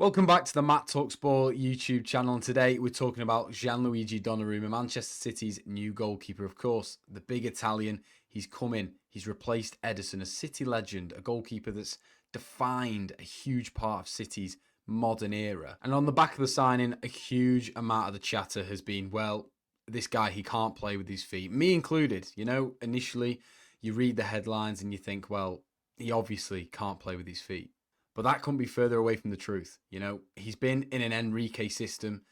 Welcome back to the Matt Talks Ball YouTube channel, and today we're talking about Gianluigi Donnarumma, Manchester City's new goalkeeper. Of course, the big Italian. He's come in, he's replaced Edison, a City legend, a goalkeeper that's defined a huge part of City's modern era. And on the back of the signing, a huge amount of the chatter has been, well, this guy, he can't play with his feet, me included. You know, initially you read the headlines and you think, well, he obviously can't play with his feet. But that couldn't be further away from the truth. You know, he's been in an Enrique system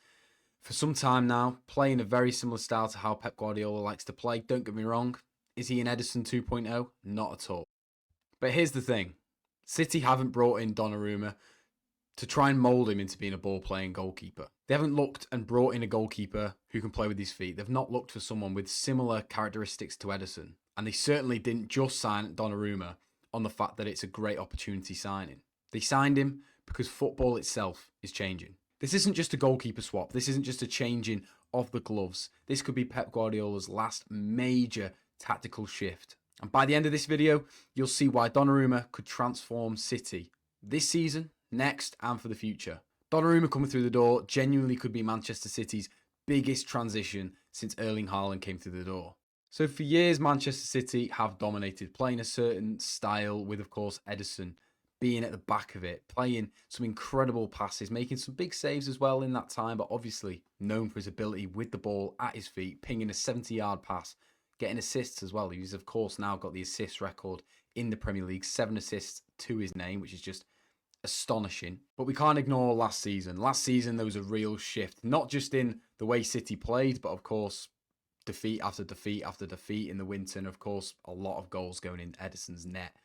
for some time now, playing a very similar style to how Pep Guardiola likes to play. Don't get me wrong. Is he an Edison 2.0? Not at all. But here's the thing. City haven't brought in Donnarumma to try and mould him into being a ball-playing goalkeeper. They haven't looked and brought in a goalkeeper who can play with his feet. They've not looked for someone with similar characteristics to Edison. And they certainly didn't just sign Donnarumma on the fact that it's a great opportunity signing. They signed him because football itself is changing. This isn't just a goalkeeper swap. This isn't just a changing of the gloves. This could be Pep Guardiola's last major tactical shift. And by the end of this video, you'll see why Donnarumma could transform City this season, next, and for the future. Donnarumma coming through the door genuinely could be Manchester City's biggest transition since Erling Haaland came through the door. So for years, Manchester City have dominated, playing a certain style with, of course, Edison being at the back of it, playing some incredible passes, making some big saves as well in that time, but obviously known for his ability with the ball at his feet, pinging a 70-yard pass, getting assists as well. He's, of course, now got the assist record in the Premier League, 7 assists to his name, which is just astonishing. But we can't ignore last season. Last season, there was a real shift, not just in the way City played, but, of course, defeat after defeat after defeat in the winter, and, of course, a lot of goals going in Edison's net.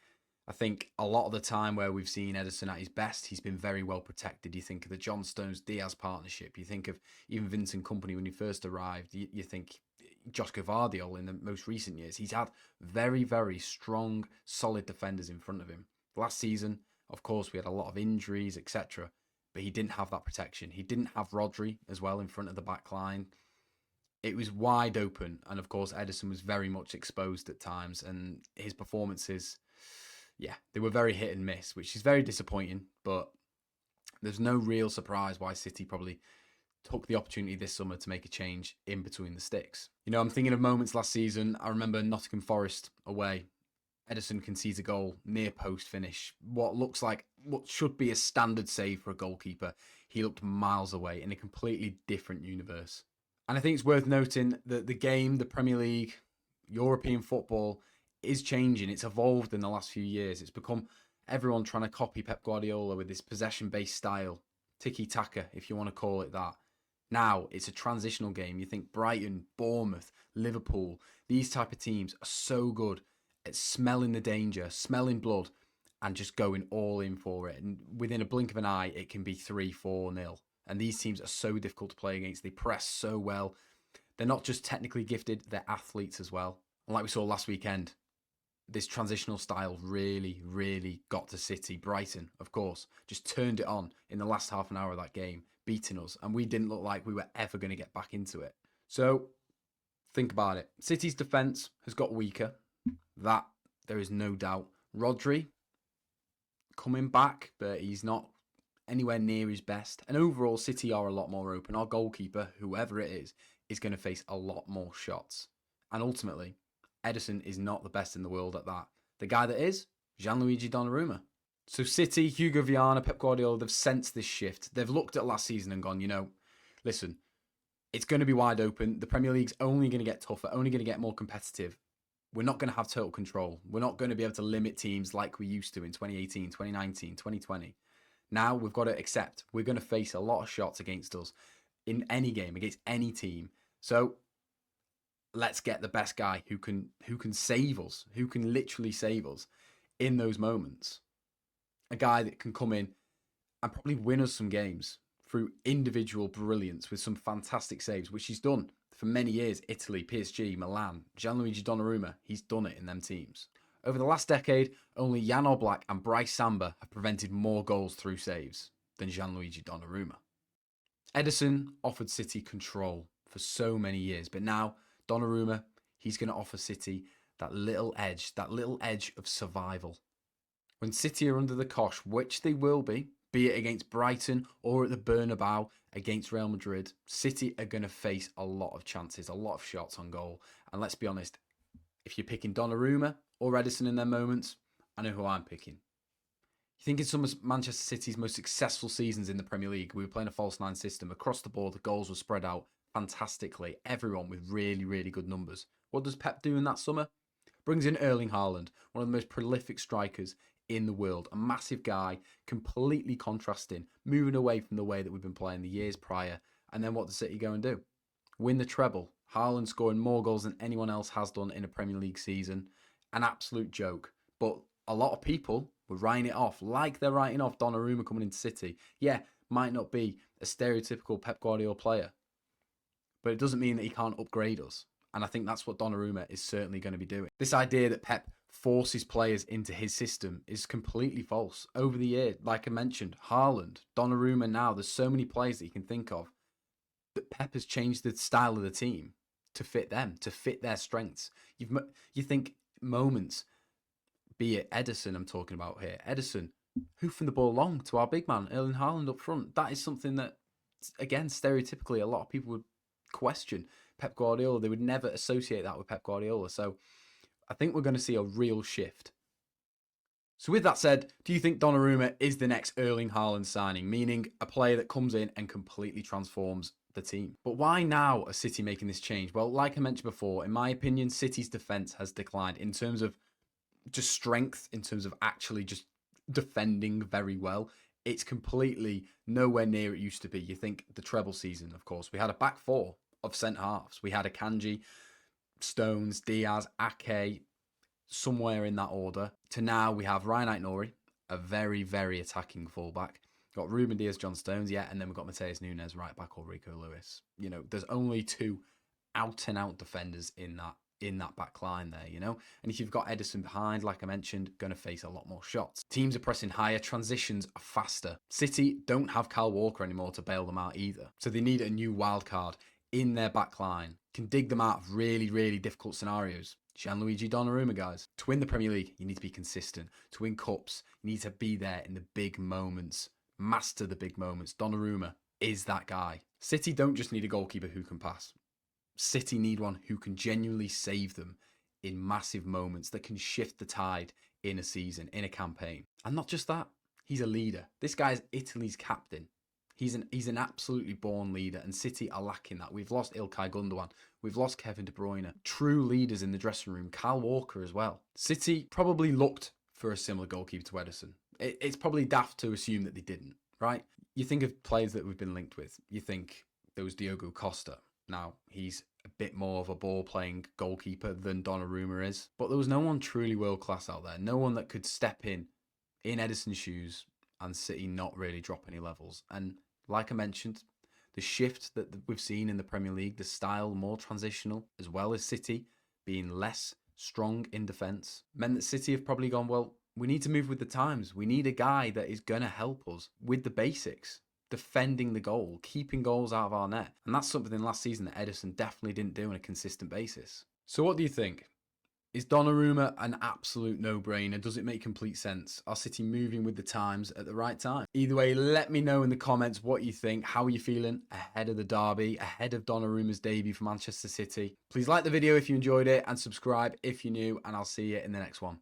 I think a lot of the time where we've seen Edison at his best, he's been very well protected. You think of the John Stones-Diaz partnership. You think of even Vincent Kompany when he first arrived. You think Josh Gvardiol in the most recent years. He's had very, very strong, solid defenders in front of him. Last season, of course, we had a lot of injuries, etc. But he didn't have that protection. He didn't have Rodri as well in front of the back line. It was wide open. And, of course, Edison was very much exposed at times. And his performances, yeah, they were very hit and miss, which is very disappointing, but there's no real surprise why City probably took the opportunity this summer to make a change in between the sticks. You know, I'm thinking of moments last season. I remember Nottingham Forest away. Edison concedes a goal, near post finish. What should be a standard save for a goalkeeper. He looked miles away in a completely different universe. And I think it's worth noting that the game, the Premier League, European football, is changing. It's evolved in the last few years. It's become everyone trying to copy Pep Guardiola with this possession-based style, tiki-taka, if you want to call it that. Now it's a transitional game. You think Brighton, Bournemouth, Liverpool, these type of teams are so good at smelling the danger, smelling blood, and just going all in for it. And within a blink of an eye, it can be 3-4-0. And these teams are so difficult to play against. They press so well. They're not just technically gifted, they're athletes as well. And like we saw last weekend, this transitional style really, really got to City. Brighton, of course, just turned it on in the last half an hour of that game, beating us. And we didn't look like we were ever going to get back into it. So think about it. City's defence has got weaker. That, there is no doubt. Rodri coming back, but he's not anywhere near his best. And overall, City are a lot more open. Our goalkeeper, whoever it is going to face a lot more shots. And ultimately, Edison is not the best in the world at that. The guy that is, Gianluigi Donnarumma. So City, Hugo Viana, Pep Guardiola, they've sensed this shift. They've looked at last season and gone, you know, listen, it's going to be wide open. The Premier League's only going to get tougher, only going to get more competitive. We're not going to have total control. We're not going to be able to limit teams like we used to in 2018, 2019, 2020. Now we've got to accept we're going to face a lot of shots against us in any game, against any team. So let's get the best guy who can save us, who can literally save us in those moments. A guy that can come in and probably win us some games through individual brilliance with some fantastic saves, which he's done for many years. Italy, PSG, Milan, Gianluigi Donnarumma, he's done it in them teams. Over the last decade, only Jan Oblak and Bryce Samba have prevented more goals through saves than Gianluigi Donnarumma. Edison offered City control for so many years, but now Donnarumma, he's going to offer City that little edge of survival. When City are under the cosh, which they will be, be it against Brighton or at the Bernabeu against Real Madrid, City are going to face a lot of chances, a lot of shots on goal. And let's be honest, if you're picking Donnarumma or Edison in their moments, I know who I'm picking. You think in some of Manchester City's most successful seasons in the Premier League, we were playing a false nine system. Across the board, the goals were spread out fantastically. Everyone with really, really good numbers. What does Pep do in that summer? Brings in Erling Haaland, one of the most prolific strikers in the world. A massive guy, completely contrasting, moving away from the way that we've been playing the years prior. And then what does City go and do? Win the treble. Haaland scoring more goals than anyone else has done in a Premier League season. An absolute joke. But a lot of people were writing it off like they're writing off Donnarumma coming into City. Yeah, might not be a stereotypical Pep Guardiola player, but it doesn't mean that he can't upgrade us. And I think that's what Donnarumma is certainly going to be doing. This idea that Pep forces players into his system is completely false. Over the year, like I mentioned, Haaland, Donnarumma now, there's so many players that you can think of that Pep has changed the style of the team to fit them, to fit their strengths. You think moments, be it Edison I'm talking about here. Edison, hoofing the ball long to our big man, Erling Haaland up front. That is something that, again, stereotypically, a lot of people would question. Pep Guardiola, they would never associate that with Pep Guardiola. So I think we're going to see a real shift. So with that said, do you think Donnarumma is the next Erling Haaland signing, meaning a player that comes in and completely transforms the team? But why now are City making this change? Well, like I mentioned before, in my opinion, City's defence has declined in terms of just strength, in terms of actually just defending very well. It's completely nowhere near it used to be. You think the treble season, of course, we had a back four of centre-halves. We had Akanji, Stones, Diaz, Ake, somewhere in that order. To now, we have Ryan Aït-Nouri, a very, very attacking fullback. Got Ruben Diaz, John Stones, yeah, and then we've got Mateus Nunes, right back, or Rico Lewis. You know, there's only two out-and-out defenders in that back line there, you know? And if you've got Edison behind, like I mentioned, going to face a lot more shots. Teams are pressing higher, transitions are faster. City don't have Kyle Walker anymore to bail them out either. So they need a new wild card in their back line. Can dig them out of really, really difficult scenarios. Gianluigi Donnarumma, guys. To win the Premier League, you need to be consistent. To win cups, you need to be there in the big moments. Master the big moments. Donnarumma is that guy. City don't just need a goalkeeper who can pass. City need one who can genuinely save them in massive moments that can shift the tide in a season, in a campaign. And not just that, he's a leader. This guy is Italy's captain. He's an absolutely born leader, and City are lacking that. We've lost Ilkay Gundogan. We've lost Kevin De Bruyne. True leaders in the dressing room. Kyle Walker as well. City probably looked for a similar goalkeeper to Edison. It's probably daft to assume that they didn't, right? You think of players that we've been linked with. You think there was Diogo Costa. Now, he's a bit more of a ball-playing goalkeeper than Donnarumma is. But there was no one truly world-class out there. No one that could step in Edison's shoes and City not really drop any levels. And like I mentioned, the shift that we've seen in the Premier League, the style more transitional, as well as City being less strong in defence, meant that City have probably gone, well, we need to move with the times. We need a guy that is going to help us with the basics. Defending the goal, keeping goals out of our net. And that's something last season that Edison definitely didn't do on a consistent basis. So what do you think? Is Donnarumma an absolute no-brainer? Does it make complete sense? Are City moving with the times at the right time? Either way, let me know in the comments what you think. How are you feeling ahead of the derby, ahead of Donnarumma's debut for Manchester City? Please like the video if you enjoyed it and subscribe if you're new, and I'll see you in the next one.